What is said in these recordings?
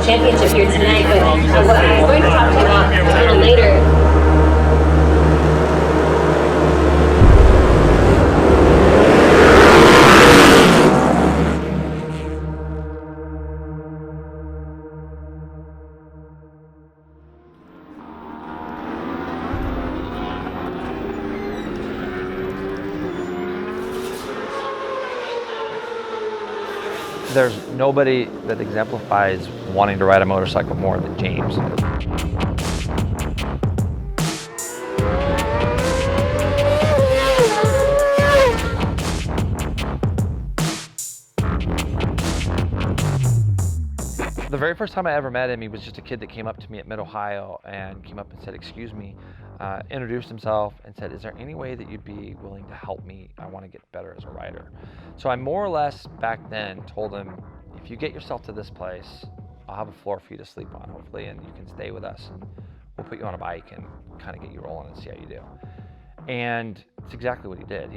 championship here tonight, but what I'm going to talk to you about a little later. There's nobody that exemplifies wanting to ride a motorcycle more than James. The very first time I ever met him, he was just a kid that came up to me at Mid-Ohio and came up and said, "Excuse me," introduced himself and said, "Is there any way that you'd be willing to help me? I want to get better as a rider." So I more or less back then told him, if you get yourself to this place, I'll have a floor for you to sleep on, hopefully, and you can stay with us, and we'll put you on a bike and kind of get you rolling and see how you do. And it's exactly what he did.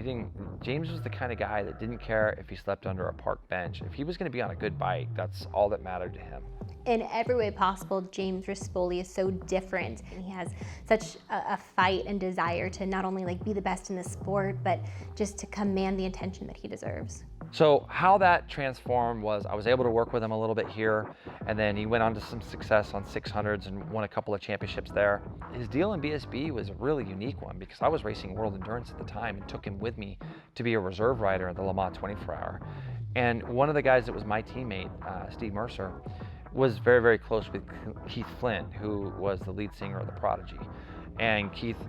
James was the kind of guy that didn't care if he slept under a park bench. If he was going to be on a good bike, that's all that mattered to him. In every way possible, James Rispoli is so different, and he has such a fight and desire to not only like be the best in the sport, but just to command the attention that he deserves. So how that transformed was I was able to work with him a little bit here, and then he went on to some success on 600s and won a couple of championships there. His deal in BSB was a really unique one because I was racing World Endurance at the time and took him with me to be a reserve rider at the Le Mans 24-hour. And one of the guys that was my teammate, Steve Mercer, was very, very close with Keith Flint, who was the lead singer of The Prodigy. And Keith,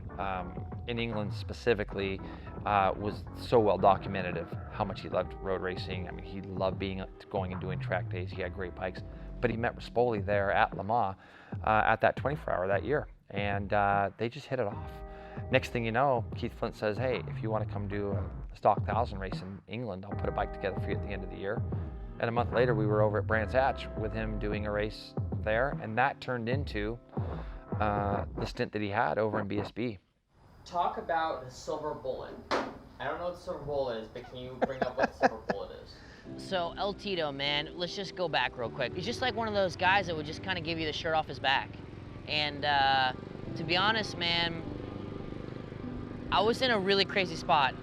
in England specifically, was so well documented of how much he loved road racing. I mean, he loved going and doing track days. He had great bikes. But he met Rispoli there at Le Mans at that 24-hour that year. And they just hit it off. Next thing you know, Keith Flint says, "Hey, if you want to come do a stock 1000 race in England, I'll put a bike together for you at the end of the year." And a month later, we were over at Brands Hatch with him doing a race there, and that turned into the stint that he had over in BSB. Talk about the silver bullet. I don't know what the silver bullet is, but can you bring up what the silver bullet is? So El Tito, man, let's just go back real quick. He's just like one of those guys that would just kind of give you the shirt off his back. And to be honest, man, I was in a really crazy spot.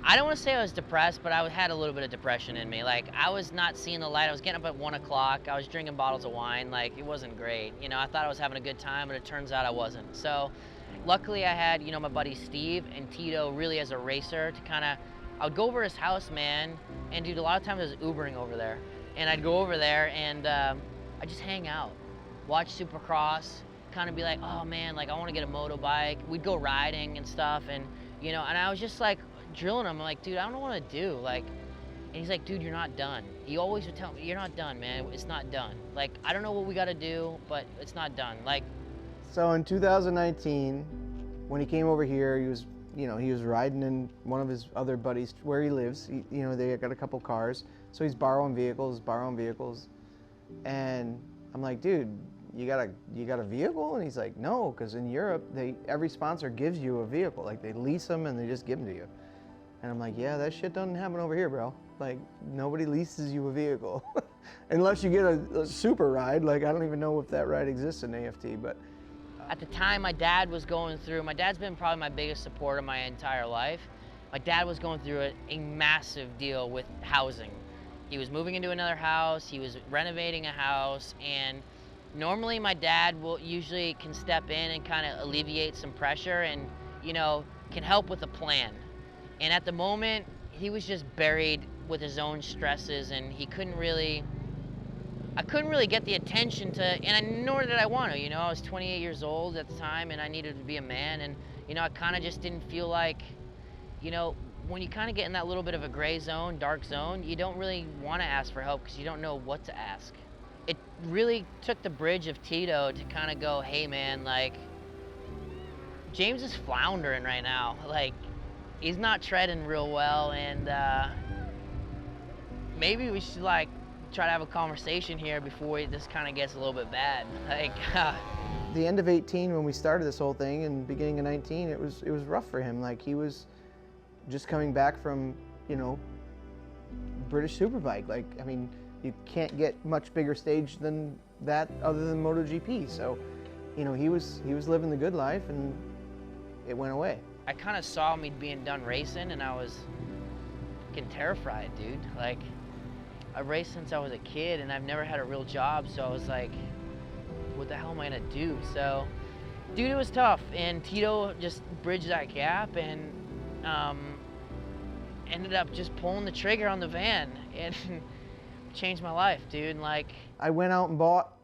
I don't want to say I was depressed, but I had a little bit of depression in me. Like, I was not seeing the light. I was getting up at 1 o'clock. I was drinking bottles of wine. Like, it wasn't great. You know, I thought I was having a good time, but it turns out I wasn't. So luckily I had, you know, my buddy Steve and Tito really as a racer to kind of, I would go over his house, man, and dude, a lot of times I was Ubering over there. And I'd go over there and I'd just hang out, watch Supercross, kind of be like, oh man, like I want to get a motorbike. We'd go riding and stuff, and you know, and I was just like drilling him, like, dude, I don't know what to do. Like, and he's like, dude, you're not done. He always would tell me, you're not done, man. It's not done. Like, I don't know what we got to do, but it's not done. Like, so in 2019, when he came over here, he was, you know, he was riding in one of his other buddies where he lives. You know, they got a couple cars, so he's borrowing vehicles, and I'm like, dude, you got a vehicle? And he's like, no, because in Europe, every sponsor gives you a vehicle. Like, they lease them and they just give them to you. And I'm like, yeah, that shit doesn't happen over here, bro. Like, nobody leases you a vehicle unless you get a super ride. Like, I don't even know if that ride exists in AFT, but. At the time, my dad's been probably my biggest supporter my entire life. My dad was going through a massive deal with housing. He was moving into another house, he was renovating a house, and normally my dad usually can step in and kind of alleviate some pressure and, you know, can help with a plan. And at the moment, he was just buried with his own stresses, and I couldn't really get the attention nor did I want to, you know. I was 28 years old at the time, and I needed to be a man, and, you know, I kind of just didn't feel like, you know, when you kind of get in that little bit of a gray zone, dark zone, you don't really want to ask for help because you don't know what to ask. It really took the bridge of Tito to kind of go, hey man, like, James is floundering right now. Like, he's not treading real well, and maybe we should like try to have a conversation here before this kind of gets a little bit bad. Like, the end of 18 when we started this whole thing, and beginning of 19, it was rough for him. Like, he was just coming back from, you know, British Superbike. Like, I mean, you can't get much bigger stage than that other than MotoGP. So, you know, he was living the good life, and it went away. I kind of saw me being done racing, and I was fucking terrified, dude. Like, I've raced since I was a kid, and I've never had a real job, so I was like, what the hell am I gonna do? So, dude, it was tough, and Tito just bridged that gap, and ended up just pulling the trigger on the van, and changed my life, dude. And like, I went out and bought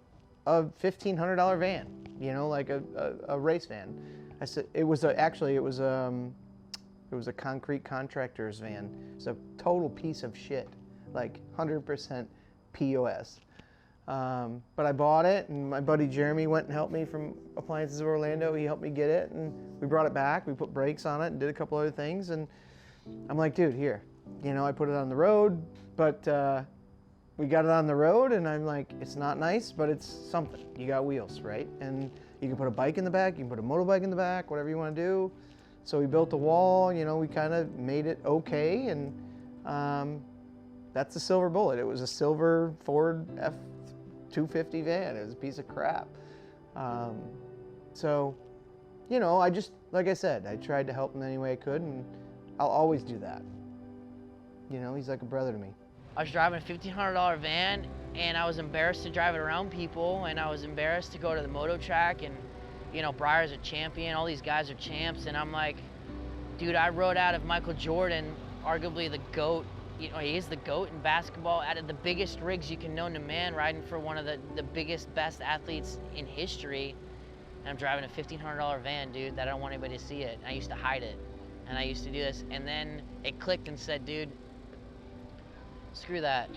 a $1,500 van, you know, like a race van. I said it was a concrete contractor's van. It's a total piece of shit, like 100% POS. But I bought it, and my buddy Jeremy went and helped me from Appliances of Orlando. He helped me get it, and we brought it back. We put brakes on it and did a couple other things, and I'm like, dude, here. You know, I put it on the road, but we got it on the road, and I'm like, it's not nice, but it's something. You got wheels, right? And you can put a bike in the back, you can put a motorbike in the back, whatever you want to do. So we built a wall, you know, we kind of made it okay, and that's the silver bullet. It was a silver Ford F-250 van. It was a piece of crap. So, you know, I just, like I said, I tried to help him any way I could, and I'll always do that. You know, he's like a brother to me. I was driving a $1,500 van, and I was embarrassed to drive it around people, and I was embarrassed to go to the moto track, and, you know, Breyer's a champion, all these guys are champs, and I'm like, dude, I rode out of Michael Jordan, arguably the GOAT. You know, he is the GOAT in basketball, out of the biggest rigs you can known to man, riding for one of the biggest, best athletes in history, and I'm driving a $1,500 van, dude, that I don't want anybody to see it. I used to hide it, and I used to do this, and then it clicked and said, dude, screw that,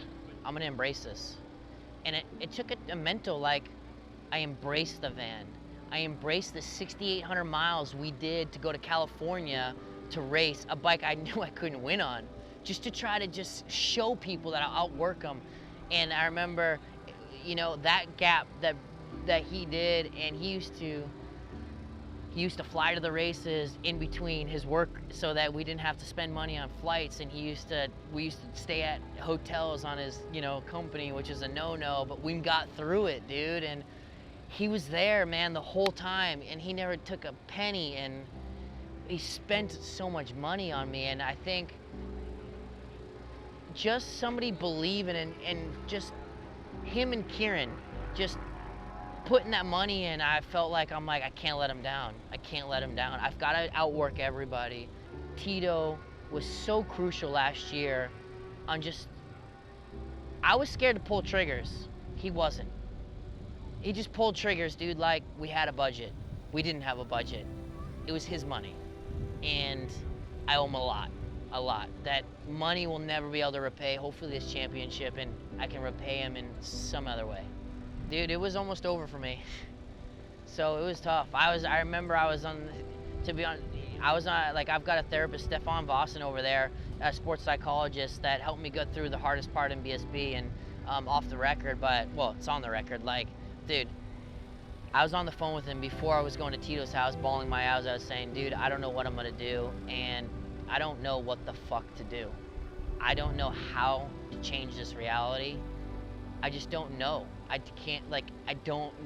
I'm gonna embrace this. And it took a mental, like, I embraced the van. I embraced the 6,800 miles we did to go to California to race a bike I knew I couldn't win on, just to try to just show people that I'll outwork them. And I remember, you know, that gap that he did, and he used to fly to the races in between his work so that we didn't have to spend money on flights, and we used to stay at hotels on his, you know, company, which is a no-no, but we got through it, dude. And he was there, man, the whole time, and he never took a penny, and he spent so much money on me. And I think just somebody believing and just him and Kieran just putting that money in, I felt like, I can't let him down. I can't let him down. I've got to outwork everybody. Tito was so crucial last year on just, I was scared to pull triggers. He wasn't. He just pulled triggers, dude, like we had a budget. We didn't have a budget. It was his money. And I owe him a lot. That money will never be able to repay, hopefully, this championship, and I can repay him in some other way. Dude, it was almost over for me. So it was tough. I remember I was on, like, I've got a therapist, Stefan Vossen over there, a sports psychologist that helped me go through the hardest part in BSB, and off the record, but, well, it's on the record. Like, dude, I was on the phone with him before I was going to Tito's house, bawling my eyes. I was saying, dude, I don't know what I'm gonna do, and I don't know what the fuck to do. I don't know how to change this reality. I just don't know. I can't, like,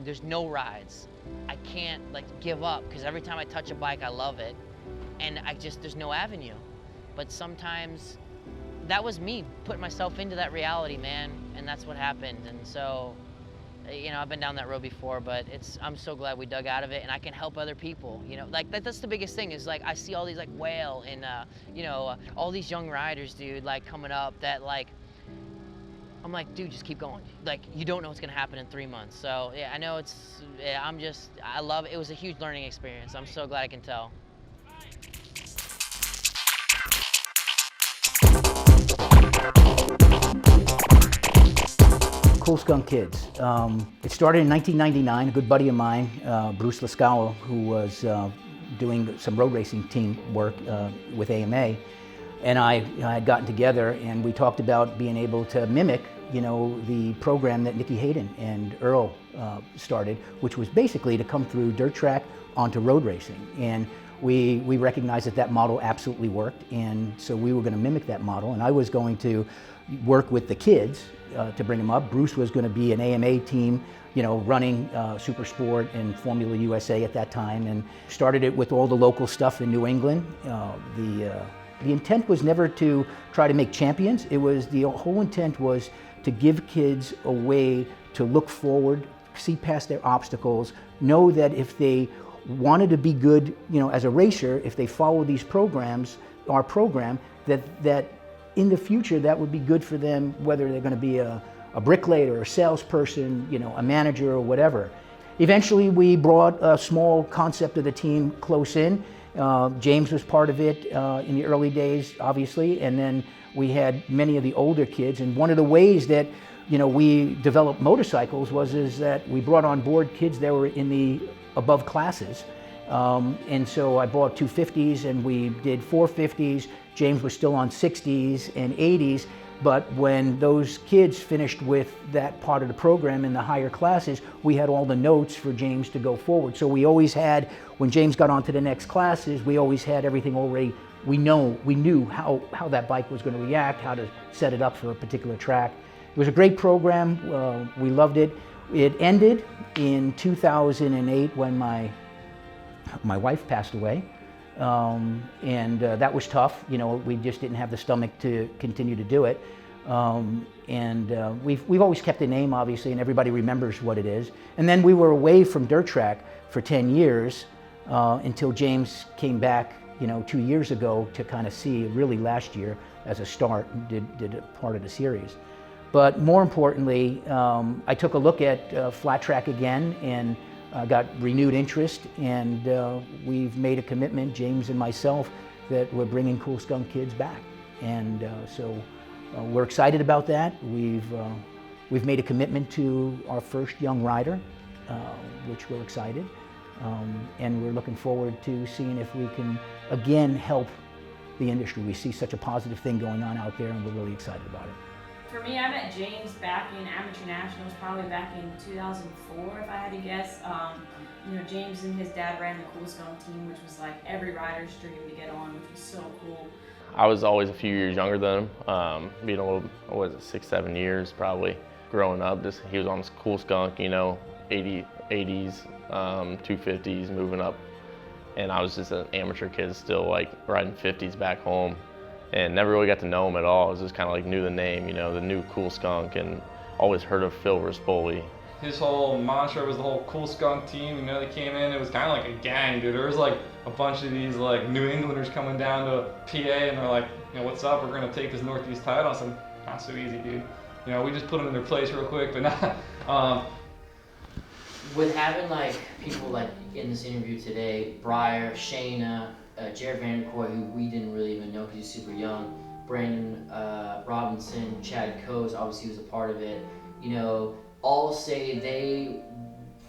there's no rides. I can't, like, give up, because every time I touch a bike, I love it. And there's no avenue. But sometimes, that was me putting myself into that reality, man. And that's what happened. And so, you know, I've been down that road before, but I'm so glad we dug out of it, and I can help other people. You know, like, that's the biggest thing, is, like, I see all these, like, Whale and, you know, all these young riders, dude, like, coming up that, like, I'm like, dude, just keep going. Like, you don't know what's gonna happen in 3 months. So, yeah, I know I love it. It was a huge learning experience. I'm so glad I can tell. Cool Skunk Kids. It started in 1999. A good buddy of mine, Bruce Lascala, who was doing some road racing team work with AMA, and I had gotten together, and we talked about being able to mimic, you know, the program that Nicky Hayden and Earl started, which was basically to come through dirt track onto road racing. And we recognized that that model absolutely worked, and so we were going to mimic that model, and I was going to work with the kids to bring them up. Bruce was going to be an AMA team, you know, running Super Sport and Formula USA at that time, and started it with all the local stuff in New England. The intent was never to try to make champions. It was, the whole intent was to give kids a way to look forward, see past their obstacles, know that if they wanted to be good, you know, as a racer, if they follow these programs, our program, that in the future that would be good for them, whether they're going to be a bricklayer or a salesperson, you know, a manager or whatever. Eventually we brought a small concept of the team close in. James was part of it in the early days, obviously, and then we had many of the older kids. And one of the ways that, you know, we developed motorcycles is that we brought on board kids that were in the above classes. And so I bought 250s and we did 450s. James was still on 60s and 80s. But when those kids finished with that part of the program in the higher classes, we had all the notes for James to go forward. So we always had, when James got on to the next classes, we always had everything already. We knew how that bike was going to react, how to set it up for a particular track. It was a great program. We loved it. It ended in 2008 when my wife passed away. And that was tough. You know, we just didn't have the stomach to continue to do it. We've always kept the name, obviously, and everybody remembers what it is. And then we were away from dirt track for 10 years until James came back, you know, 2 years ago to kind of see, really last year as a start, did a part of the series. But more importantly, I took a look at flat track again and got renewed interest, and we've made a commitment, James and myself, that we're bringing Cool Skunk Kids back. And so we're excited about that. We've made a commitment to our first young rider, which we're excited. And we're looking forward to seeing if we can again help the industry. We see such a positive thing going on out there, and we're really excited about it. For me, I met James back in Amateur Nationals, probably back in 2004, if I had to guess. You know, James and his dad ran the Cool Skunk team, which was like every rider's dream to get on, which was so cool. I was always a few years younger than him, being a little, what was it, 6, 7 years probably. Growing up, he was on this Cool Skunk, you know, 80s, 250s, moving up. And I was just an amateur kid still, like riding 50s back home. And never really got to know him at all. I was just kind of like knew the name, you know, the new Cool Skunk, and always heard of Phil Rispoli. His whole mantra was the whole Cool Skunk team. You know, they came in, it was kind of like a gang, dude. There was like a bunch of these like New Englanders coming down to PA, and they're like, you know, what's up? We're gonna take this Northeast title. I said, not so easy, dude. You know, we just put them in their place real quick, but not. With having like people like in this interview today, Breyer, Shayna, Jared Vanderkoy, who we didn't really even know because he's super young, Brandon Robinson, Chad Coase, obviously was a part of it, you know, all say they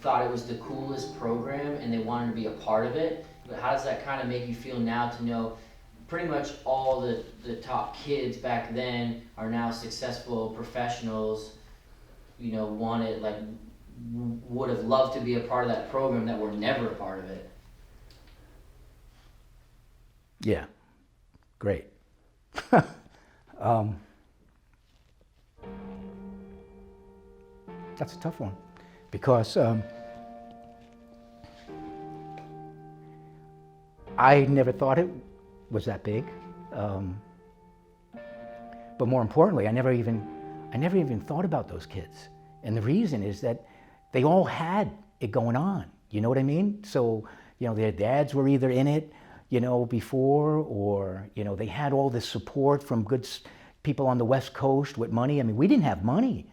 thought it was the coolest program and they wanted to be a part of it. But how does that kind of make you feel now to know pretty much all the top kids back then are now successful professionals, you know, would have loved to be a part of that program that were never a part of it? Yeah, great. That's a tough one because I never thought it was that big. But more importantly, I never even thought about those kids. And the reason is that they all had it going on. You know what I mean? So, you know, their dads were either in it, you know, before, or, you know, they had all this support from good people on the West Coast with money. I mean, we didn't have money,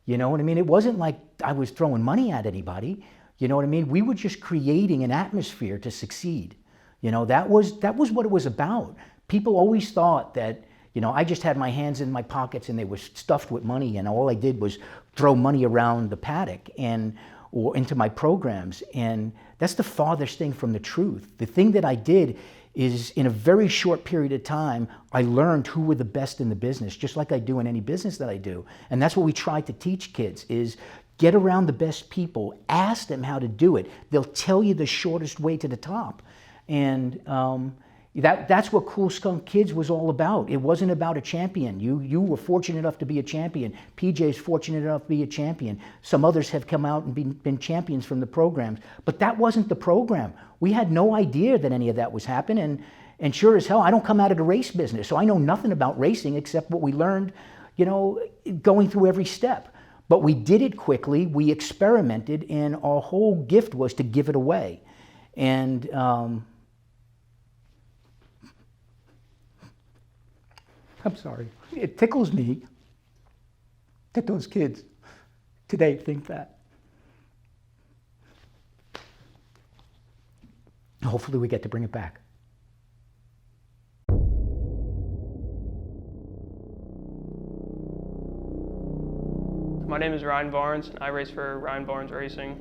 you know what I mean? It wasn't like I was throwing money at anybody, you know what I mean? We were just creating an atmosphere to succeed. You know, that was what it was about. People always thought that, you know, I just had my hands in my pockets and they were stuffed with money, and all I did was throw money around the paddock or into my programs. And that's the farthest thing from the truth. The thing that I did is, in a very short period of time, I learned who were the best in the business, just like I do in any business that I do. And that's what we try to teach kids, is get around the best people, ask them how to do it. They'll tell you the shortest way to the top. And that's what Cool Skunk Kids was all about. It wasn't about a champion. You were fortunate enough to be a champion. PJ's fortunate enough to be a champion. Some others have come out and been champions from the programs. But that wasn't the program. We had no idea that any of that was happening. And sure as hell, I don't come out of the race business, so I know nothing about racing except what we learned, going through every step. But we did it quickly, we experimented, and our whole gift was to give it away. And I'm sorry, it tickles me that those kids today think that. Hopefully we get to bring it back. My name is Ryan Barnes, and I race for Ryan Barnes Racing.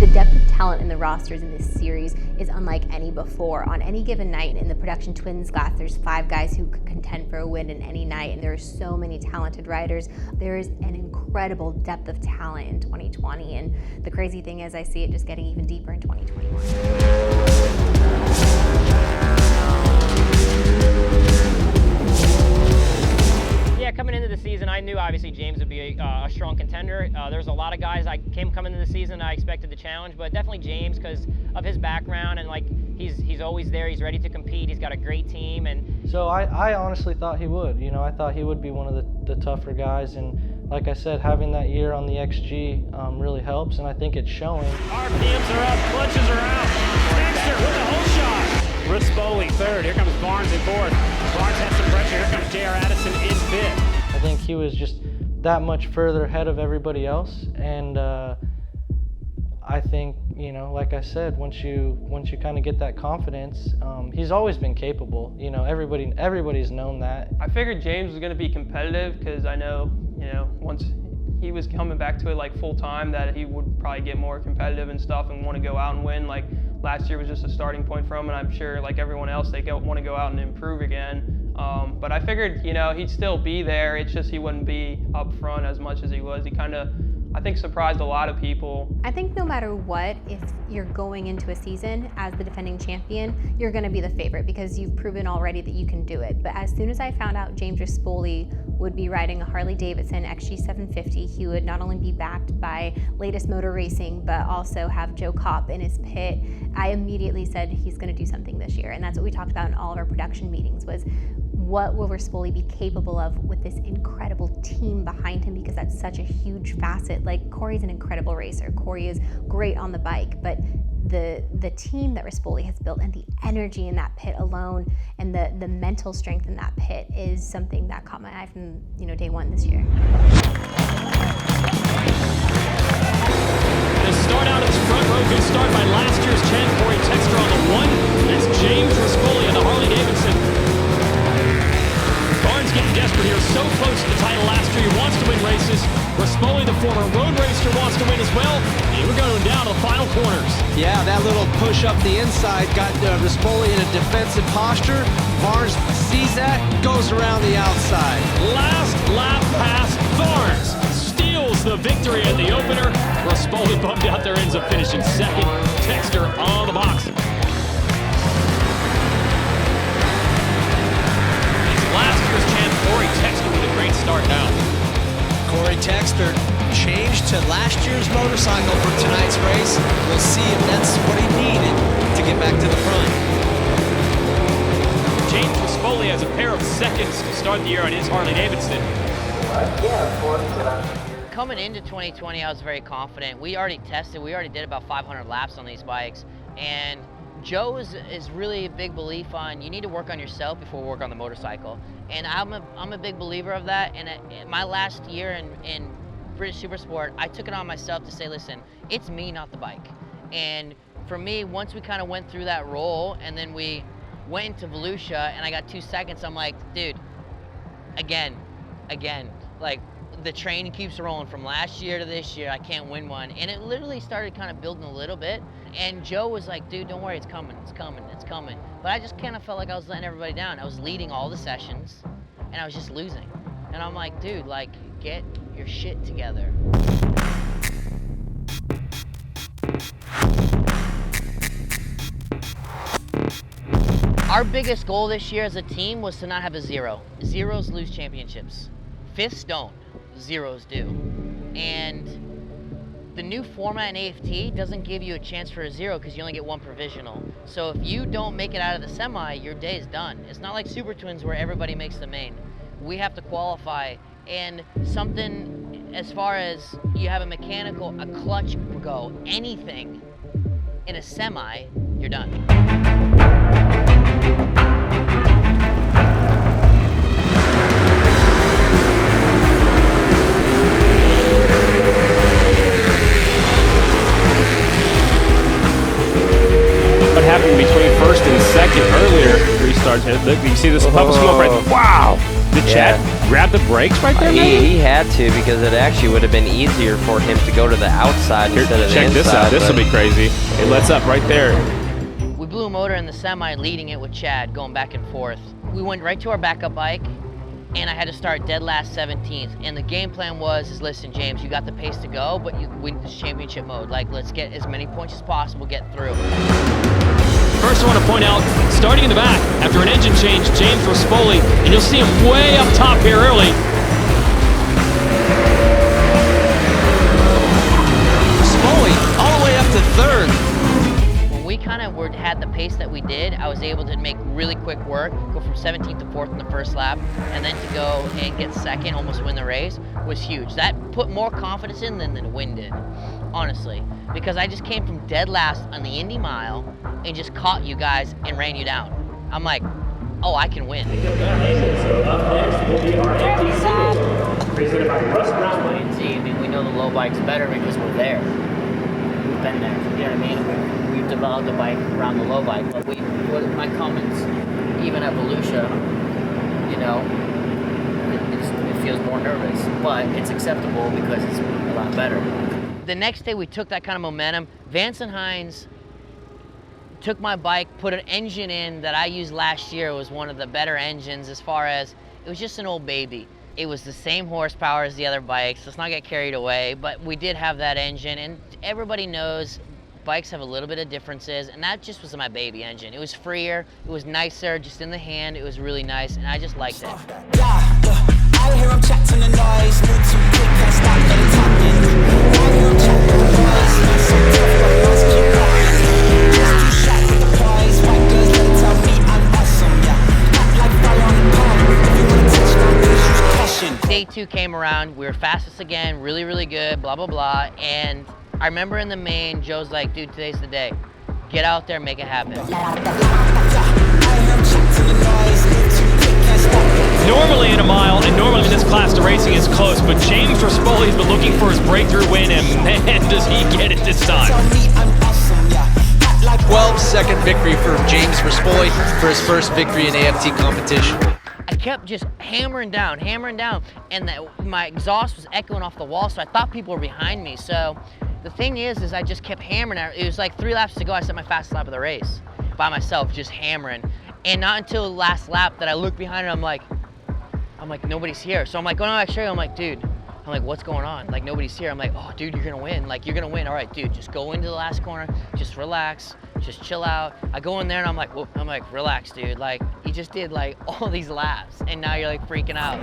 The depth of talent in the rosters in this series is unlike any before. On any given night in the Production Twins class, there's 5 guys who could contend for a win in any night, and there are so many talented riders. There is an incredible depth of talent in 2020, and the crazy thing is I see it just getting even deeper in 2021. Yeah, coming into the season, I knew obviously James would be a strong contender. There's a lot of guys coming into the season I expected to challenge, but definitely James because of his background and he's always there. He's ready to compete. He's got a great team, and so I honestly thought he would. I thought he would be one of the tougher guys, and like I said, having that year on the XG really helps, and I think it's showing. RPMs are up, clutches are out. Dexter with the whole shot. Rispoli third. Here comes Barnes in fourth. Barnes has some pressure. Here comes J.R. Addison in fifth. I think he was just that much further ahead of everybody else, and I think, like I said, once you kind of get that confidence, he's always been capable. Everybody's known that. I figured James was going to be competitive because I know, once he was coming back to it full time, that he would probably get more competitive and stuff and want to go out and win. Last year was just a starting point for him, and I'm sure like everyone else, they want to go out and improve again. But I figured, he'd still be there. It's just he wouldn't be up front as much as he was. He kind of, I think, surprised a lot of people. I think no matter what, if you're going into a season as the defending champion, you're going to be the favorite because you've proven already that you can do it. But as soon as I found out James Rispoli would be riding a Harley-Davidson XG750, he would not only be backed by Latest Motor Racing, but also have Joe Kopp in his pit, I immediately said he's going to do something this year. And that's what we talked about in all of our production meetings was, what will Rispoli be capable of with this incredible team behind him, because that's such a huge facet. Corey's an incredible racer. Corey is great on the bike, but the team that Rispoli has built and the energy in that pit alone and the mental strength in that pit is something that caught my eye from day one this year. The start out of this front row, good start by last year's champ Corey Texter on the 1. That's James Rispoli of the Harley-Davidson. Barnes getting desperate here, so close to the title last year. He wants to win races. Rispoli, the former road racer, wants to win as well. And we're going down to the final corners. Yeah, that little push up the inside got Rispoli in a defensive posture. Barnes sees that, goes around the outside. Last lap pass, Barnes steals the victory at the opener. Rispoli bumped out there, ends up finishing second. Texter on the box. Last year's champ Corey Texter with a great start now. Corey Texter changed to last year's motorcycle for tonight's race. We'll see if that's what he needed to get back to the front. James Rispoli has a pair of seconds to start the year on his Harley-Davidson. Coming into 2020, I was very confident. We already tested, we already did about 500 laps on these bikes, and Joe is really a big belief on you need to work on yourself before we work on the motorcycle. And I'm a big believer of that. And my last year in British Supersport, I took it on myself to say, listen, it's me, not the bike. And for me, once we kind of went through that role and then we went into Volusia and I got 2 seconds, I'm like, dude, again, the train keeps rolling from last year to this year. I can't win one. And it literally started kind of building a little bit. And Joe was like, dude, don't worry, it's coming, it's coming, it's coming. But I just kind of felt like I was letting everybody down. I was leading all the sessions and I was just losing. And I'm like, dude, get your shit together. Our biggest goal this year as a team was to not have a zero. Zeros lose championships. Fifths don't, zeros do. And the new format in AFT doesn't give you a chance for a zero because you only get one provisional. So if you don't make it out of the semi, your day is done. It's not like Super Twins where everybody makes the main. We have to qualify, and something as far as you have a mechanical, a clutch go, anything in a semi, you're done. What happened between first and second earlier? Restarts. Look, you see this puff of smoke right there? Wow! Did Chad grab the brakes right there, He had to, because it actually would have been easier for him to go to the outside instead of the inside. Check this out. This will be crazy. It lets up right there. We blew a motor in the semi, leading it with Chad, going back and forth. We went right to our backup bike, and I had to start dead last 17th. And the game plan was, listen, James, you got the pace to go, but you win this championship mode. Like, let's get as many points as possible, get through. First, I want to point out, starting in the back, after an engine change, James Rispoli, and you'll see him way up top here early. Rispoli all the way up to third. When we kind of had the pace that we did, I was able to make really quick work, go from 17th to 4th in the first lap, and then to go and get second, almost win the race, was huge. That put more confidence in than the win did, honestly, because I just came from dead last on the Indy Mile and just caught you guys and ran you down. I'm like, oh, I can win. So up next will be our AFT side, presented by Russ Brown. I mean, we know the low bike's better because we're there. We've been there. You know what I mean? We've developed the bike around the low bike. But my comments, even at Volusia, you know, it feels more nervous, but it's acceptable because it's a lot better. The next day we took that kind of momentum. Vance and Hines took my bike, put an engine in that I used last year. It was one of the better engines as far as, it was just an old baby. It was the same horsepower as the other bikes. Let's not get carried away, but we did have that engine, and everybody knows bikes have a little bit of differences, and that just was my baby engine. It was freer, it was nicer, just in the hand, it was really nice, and I just liked it. I hear him chatting the noise, move too quick, can't stop, get it tapping. I hear him chatting the noise, not so tough, but must keep rocking. Just too shy with the boys, white girls let it tell me I'm awesome, yeah. Act like fire on the pump, if you wanna touch my issues, caution. Day 2 came around, we were fastest again, really, really good, blah, blah, blah, and I remember in the main, Joe's like, dude, today's the day. Get out there, make it happen. Normally in a mile, and normally in this class, the racing is close, but James Rispoli's been looking for his breakthrough win, and man, does he get it this time. 12-second victory for James Rispoli for his first victory in AFT competition. I kept just hammering down, and my exhaust was echoing off the wall, so I thought people were behind me. So the thing is I just kept hammering. It was like 3 laps to go, I set my fastest lap of the race by myself, just hammering. And not until the last lap that I looked behind and I'm like, nobody's here. So I'm like, going back straight, I'm like, dude, what's going on? Like, nobody's here. I'm like, oh, dude, you're gonna win. Like, you're gonna win. All right, dude, just go into the last corner, just relax, just chill out. I go in there and I'm like, whoop, relax, dude. Like, you just did like all these laps and now you're like freaking out.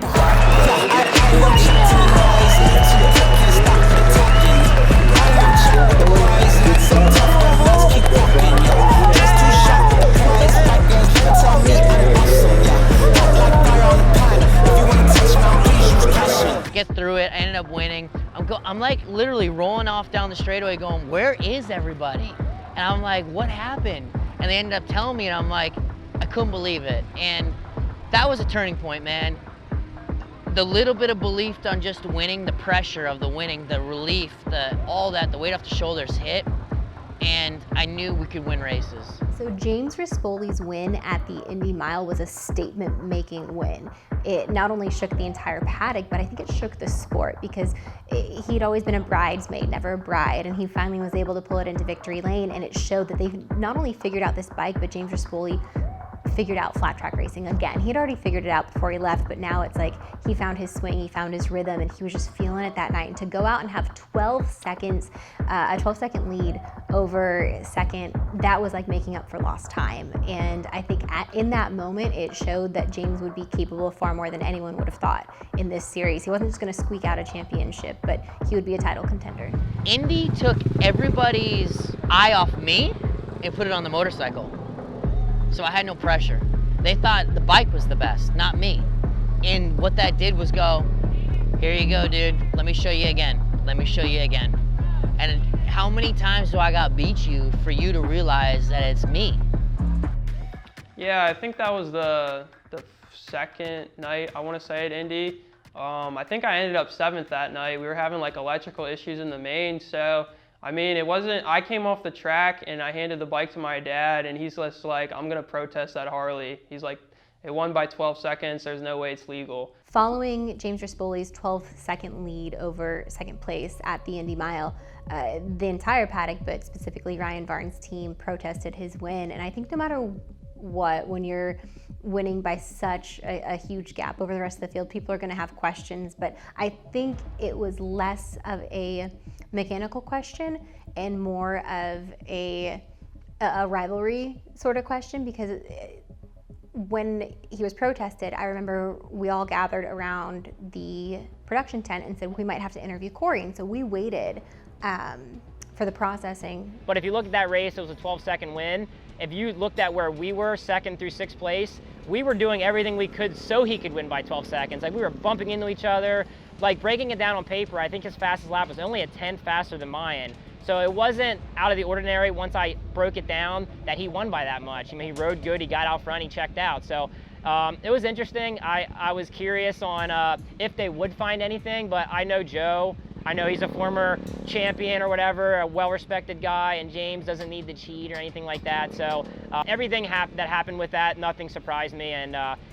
Get through it, I ended up winning. I'm like literally rolling off down the straightaway going, where is everybody? And I'm like, what happened? And they ended up telling me, and I'm like, I couldn't believe it. And that was a turning point, man. The little bit of belief on just winning, the pressure of the winning, the relief, all that, the weight off the shoulders hit, and I knew we could win races. So James Rispoli's win at the Indy Mile was a statement-making win. It not only shook the entire paddock, but I think it shook the sport because he'd always been a bridesmaid, never a bride, and he finally was able to pull it into victory lane, and it showed that they've not only figured out this bike, but James Rispoli figured out flat track racing again. He had already figured it out before he left, but now it's like he found his swing, he found his rhythm, and he was just feeling it that night. And to go out and have 12 seconds, a 12-second lead over second, that was like making up for lost time. And I think in that moment, it showed that James would be capable of far more than anyone would have thought in this series. He wasn't just going to squeak out a championship, but he would be a title contender. Indy took everybody's eye off me and put it on the motorcycle. So I had no pressure. They thought the bike was the best, not me. And what that did was go, here you go, dude. Let me show you again. Let me show you again. And how many times do I got beat you for you to realize that it's me? Yeah, I think that was the second night, I want to say, at Indy. I think I ended up 7th that night. We were having like electrical issues in the main, so I mean, it wasn't, I came off the track and I handed the bike to my dad and he's just like, I'm gonna protest that Harley. He's like, it won by 12 seconds, there's no way it's legal. Following James Rispoli's 12-second lead over second place at the Indy Mile, the entire paddock, but specifically Ryan Varn's team, protested his win. And I think no matter what, when you're winning by such a huge gap over the rest of the field, people are gonna have questions, but I think it was less of a mechanical question and more of a rivalry sort of question, because when he was protested, I remember we all gathered around the production tent and said we might have to interview Corey, and so we waited for the processing. But if you look at that race, it was a 12-second win. If you looked at where we were, 2nd through 6th place, we were doing everything we could so he could win by 12 seconds. Like, we were bumping into each other. Like, breaking it down on paper, I think his fastest lap was only a 10th faster than mine. So it wasn't out of the ordinary once I broke it down that he won by that much. I mean, he rode good, he got out front, he checked out. So it was interesting. I was curious on if they would find anything, but I know Joe. I know he's a former champion or whatever, a well-respected guy, and James doesn't need to cheat or anything like that. So everything that happened with that, nothing surprised me. And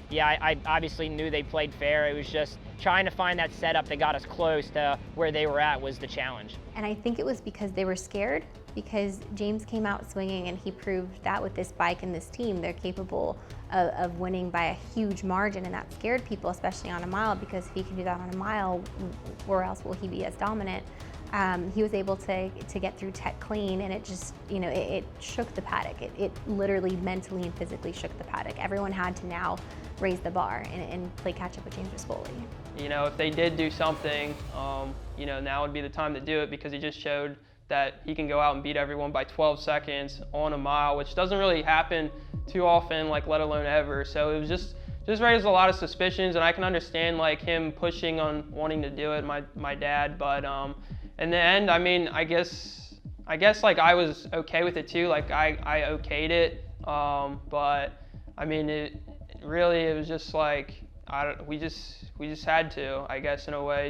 yeah, I obviously knew they played fair. It was just trying to find that setup that got us close to where they were at was the challenge. And I think it was because they were scared, because James came out swinging and he proved that with this bike and this team, they're capable of winning by a huge margin, and that scared people, especially on a mile, because if he can do that on a mile, where else will he be as dominant? He was able to get through tech clean, and it just, you know, it shook the paddock. It literally mentally and physically shook the paddock. Everyone had to now raise the bar and play catch up with James Rispoli. You know, if they did do something, you know, now would be the time to do it, because he just showed that he can go out and beat everyone by 12 seconds on a mile, which doesn't really happen too often, like, let alone ever. So it was just raised a lot of suspicions, and I can understand like him pushing on wanting to do it, my dad. But in the end, I mean, I guess like I was okay with it too. Like I okayed it, but I mean, it was just like we just had to, I guess, in a way.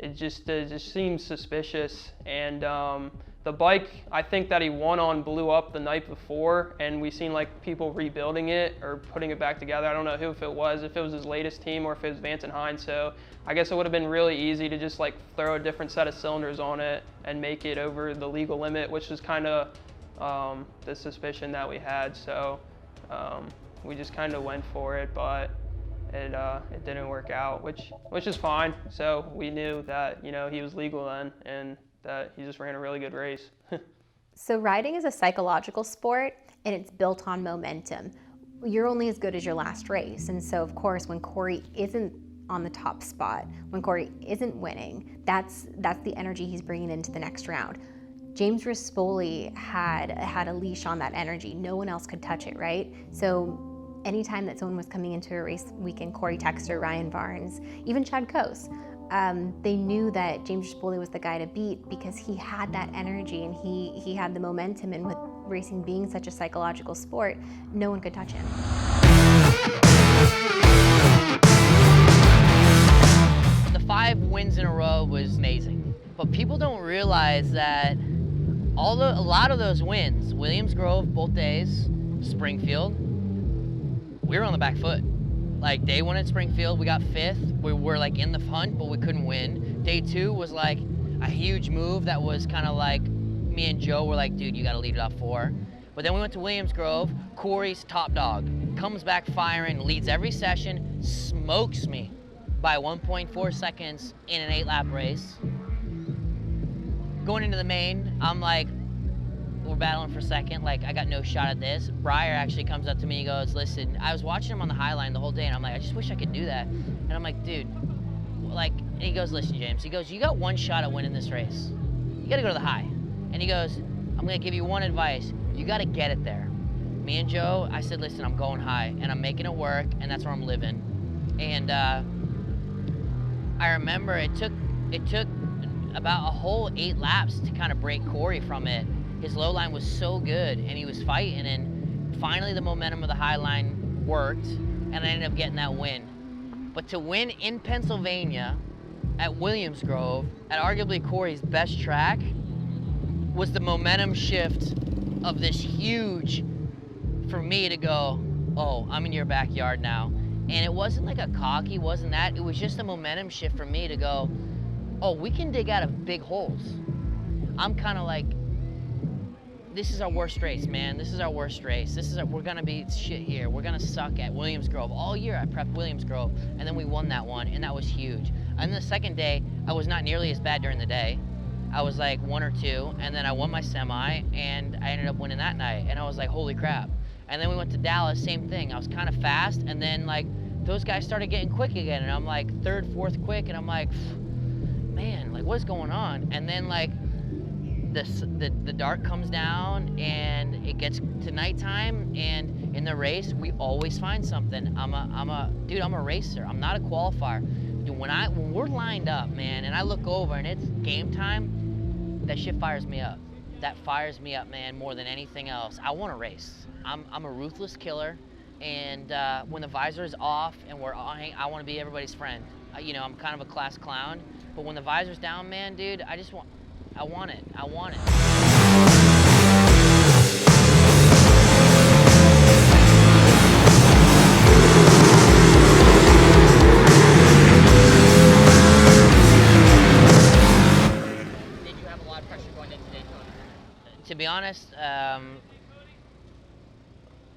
It just seems suspicious. And the bike, I think that he won on, blew up the night before, and we seen like people rebuilding it or putting it back together. I don't know if it was his latest team or if it was Vance and Hines. So I guess it would have been really easy to just like throw a different set of cylinders on it and make it over the legal limit, which was kind of the suspicion that we had. So we just kind of went for it, but it didn't work out, which is fine. So we knew that, you know, he was legal then, and that he just ran a really good race. So riding is a psychological sport, and it's built on momentum. You're only as good as your last race. And so, of course, when Corey isn't on the top spot, when Corey isn't winning, that's the energy he's bringing into the next round. James Rispoli had a leash on that energy. No one else could touch it, right? So anytime that someone was coming into a race weekend, Corey Texter, Ryan Varnes, even Chad Coase, they knew that James Rispoli was the guy to beat because he had that energy and he had the momentum, and with racing being such a psychological sport, no one could touch him. The 5 wins in a row was amazing, but people don't realize that a lot of those wins, Williams Grove both days, Springfield, we were on the back foot. Like, day 1 at Springfield, we got 5th. We were like in the hunt, but we couldn't win. Day 2 was like a huge move that was kind of like, me and Joe were like, dude, you gotta lead it off 4. But then we went to Williams Grove, Corey's top dog, comes back firing, leads every session, smokes me by 1.4 seconds in an 8-lap race. Going into the main, I'm like, we're battling for second, like I got no shot at this. Breyer actually comes up to me, he goes, listen, I was watching him on the high line the whole day and I'm like, I just wish I could do that. And I'm like, dude, like, and he goes, listen, James, he goes, you got one shot at winning this race. You gotta go to the high. And he goes, I'm gonna give you one advice. You gotta get it there. Me and Joe, I said, listen, I'm going high and I'm making it work and that's where I'm living. And I remember it took about a whole 8 laps to kind of break Corey from it. His low line was so good and he was fighting, and finally the momentum of the high line worked and I ended up getting that win. But to win in Pennsylvania at Williams Grove, at arguably Corey's best track, was the momentum shift of this huge, for me to go, oh, I'm in your backyard now. And it wasn't like a cocky, wasn't that, it was just a momentum shift for me to go, oh, we can dig out of big holes. I'm kind of like, this is our worst race, man. This is our worst race. We're gonna be shit here. We're gonna suck at Williams Grove. All year I prepped Williams Grove, and then we won that one, and that was huge. And the second day, I was not nearly as bad during the day. I was like 1 or 2, and then I won my semi, and I ended up winning that night, and I was like, holy crap. And then we went to Dallas, same thing. I was kind of fast, and then like, those guys started getting quick again, and I'm like 3rd, 4th quick, and I'm like, man, like what's going on? And then like, the dark comes down and it gets to nighttime, and in the race we always find something. I'm a racer. I'm not a qualifier. Dude, when we're lined up, man, and I look over and it's game time, that shit fires me up. That fires me up, man, more than anything else. I want to race. I'm a ruthless killer, and when the visor is off and we're on, I want to be everybody's friend. You know, I'm kind of a class clown, but when the visor's down, man, dude, I want it. I want it. Did you have a lot of pressure going into Daytona? To be honest,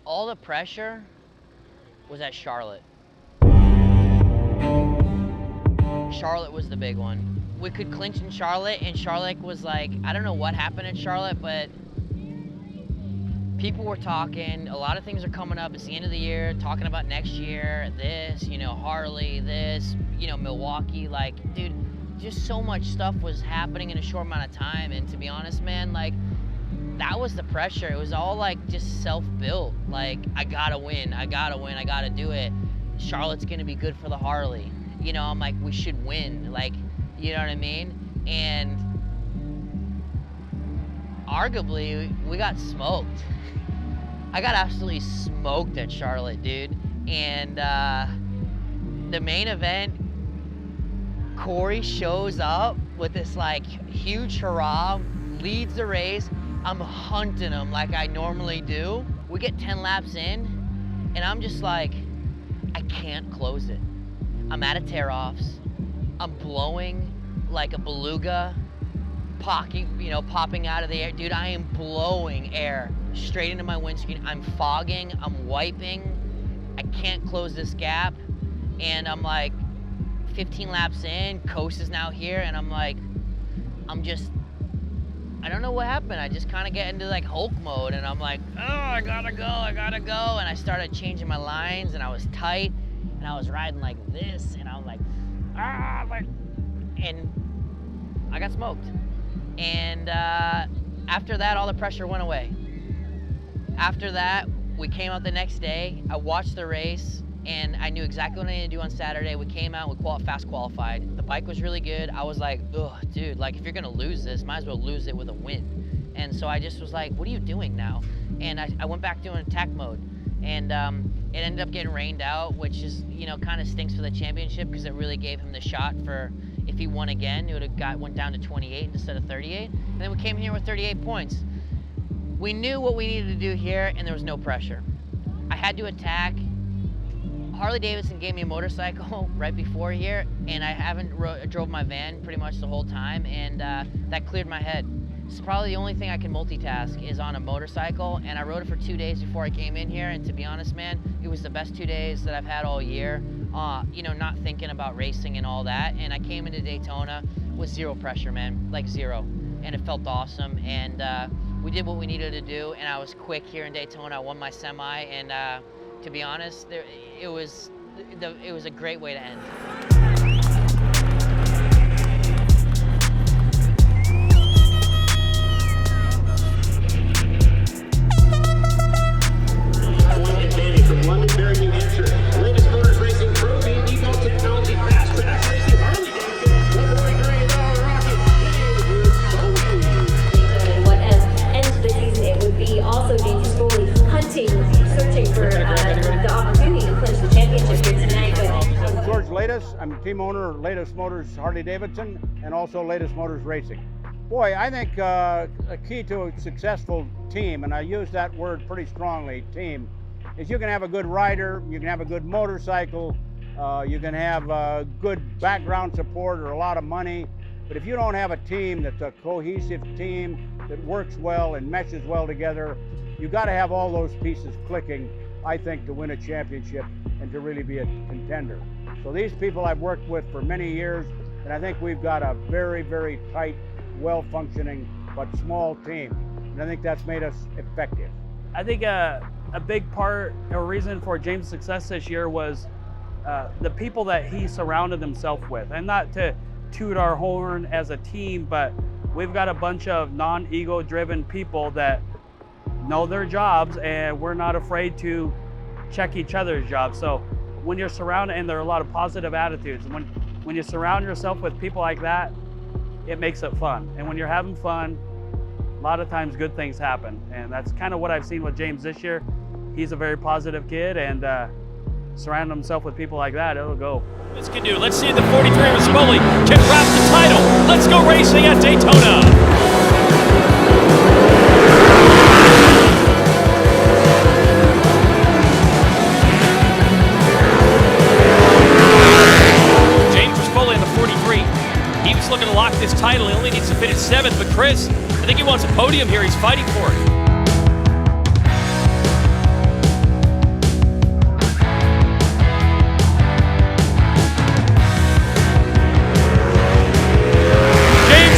all the pressure was at Charlotte. Charlotte was the big one. We could clinch in Charlotte, and Charlotte was like, I don't know what happened in Charlotte, but people were talking, a lot of things are coming up. It's the end of the year, talking about next year, this, you know, Harley, this, you know, Milwaukee, like, dude, just so much stuff was happening in a short amount of time, and to be honest, man, like, that was the pressure. It was all like just self-built, like, I gotta win, I gotta do it. Charlotte's gonna be good for the Harley. You know, I'm like, we should win, like, you know what I mean? And arguably, we got smoked. I got absolutely smoked at Charlotte, dude. And the main event, Corey shows up with this like huge hurrah, leads the race. I'm hunting him like I normally do. We get 10 laps in, and I'm just like, I can't close it. I'm out of tear-offs. I'm blowing like a beluga, popping out of the air. Dude, I am blowing air straight into my windscreen. I'm fogging, I'm wiping. I can't close this gap. And I'm like 15 laps in, Coast is now here, and I'm like, I don't know what happened. I just kind of get into like Hulk mode, and I'm like, oh, I gotta go. And I started changing my lines, and I was tight, and I was riding like this, and I was like, and I got smoked. And after that, all the pressure went away. After that, we came out the next day. I watched the race, and I knew exactly what I needed to do on Saturday. We came out, we fast qualified. The bike was really good. I was like, ugh, dude, like if you're gonna lose this, might as well lose it with a win. And so I just was like, what are you doing now? And I went back to an attack mode. And it ended up getting rained out, which is, you know, kind of stinks for the championship because it really gave him the shot for, if he won again, it would have went down to 28 instead of 38. And then we came here with 38 points. We knew what we needed to do here, and there was no pressure. I had to attack. Harley-Davidson gave me a motorcycle right before here, and I haven't drove my van pretty much the whole time, and that cleared my head. It's probably the only thing I can multitask is on a motorcycle, and I rode it for 2 days before I came in here, and to be honest, man, it was the best 2 days that I've had all year. You know, not thinking about racing and all that, and I came into Daytona with zero pressure, man, like zero, and it felt awesome, and we did what we needed to do, and I was quick here in Daytona. I won my semi, and to be honest, it was a great way to end. Also, James Rispoli hunting, searching for the opportunity to clinch the championship here tonight. I'm George Latest. I'm team owner of Latest Motors Harley-Davidson and also Latest Motors Racing. Boy, I think a key to a successful team, and I use that word pretty strongly, team, is you can have a good rider, you can have a good motorcycle, you can have good background support or a lot of money, but if you don't have a team that's a cohesive team that works well and meshes well together, you got to have all those pieces clicking, I think, to win a championship and to really be a contender. So these people I've worked with for many years, and I think we've got a very, very tight, well-functioning, but small team. And I think that's made us effective. I think a big part or reason for James' success this year was the people that he surrounded himself with. And not to toot our horn as a team, but we've got a bunch of non-ego driven people that know their jobs, and we're not afraid to check each other's jobs. So when you're surrounded, and there are a lot of positive attitudes, when you surround yourself with people like that, it makes it fun. And when you're having fun, a lot of times good things happen. And that's kind of what I've seen with James this year. He's a very positive kid, and surrounding himself with people like that, it'll go. This can do. Let's see if the 43 Rispoli can wrap the title. Let's go racing at Daytona. James Rispoli in the 43. He was looking to lock this title. He only needs to finish 7th, but Chris, I think he wants a podium here. He's fighting for it.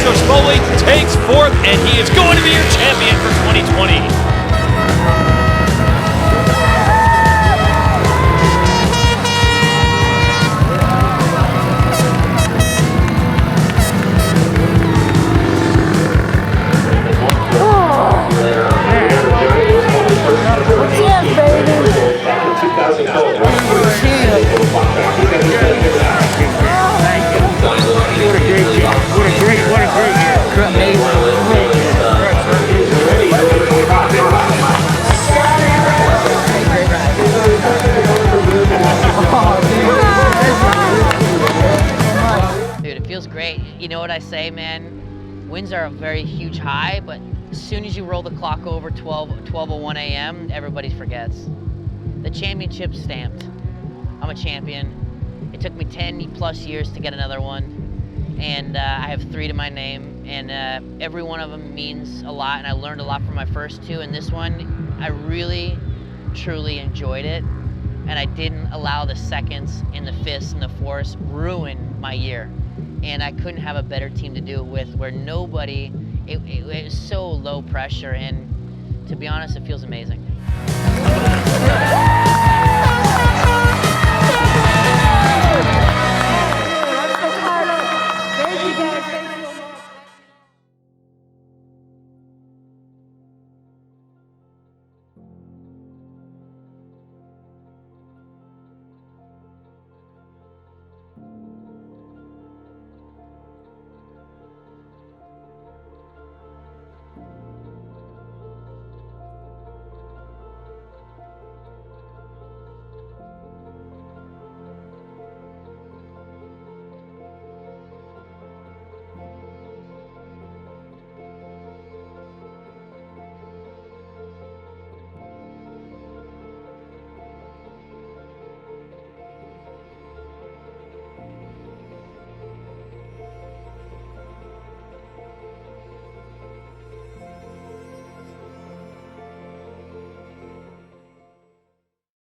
Rispoli takes 4th, and he is going to be your champion for 2020. Dude, it feels great. You know what I say, man? Wins are a very huge high, but as soon as you roll the clock over 12:01 a.m., everybody forgets. The championship's stamped. I'm a champion. It took me 10 plus years to get another one, and I have 3 to my name, and every one of them means a lot, and I learned a lot from my first 2, and this one, I really, truly enjoyed it, and I didn't allow the seconds and the fists and the force ruin my year. And I couldn't have a better team to do it with, where nobody, it was so low pressure, and to be honest, it feels amazing.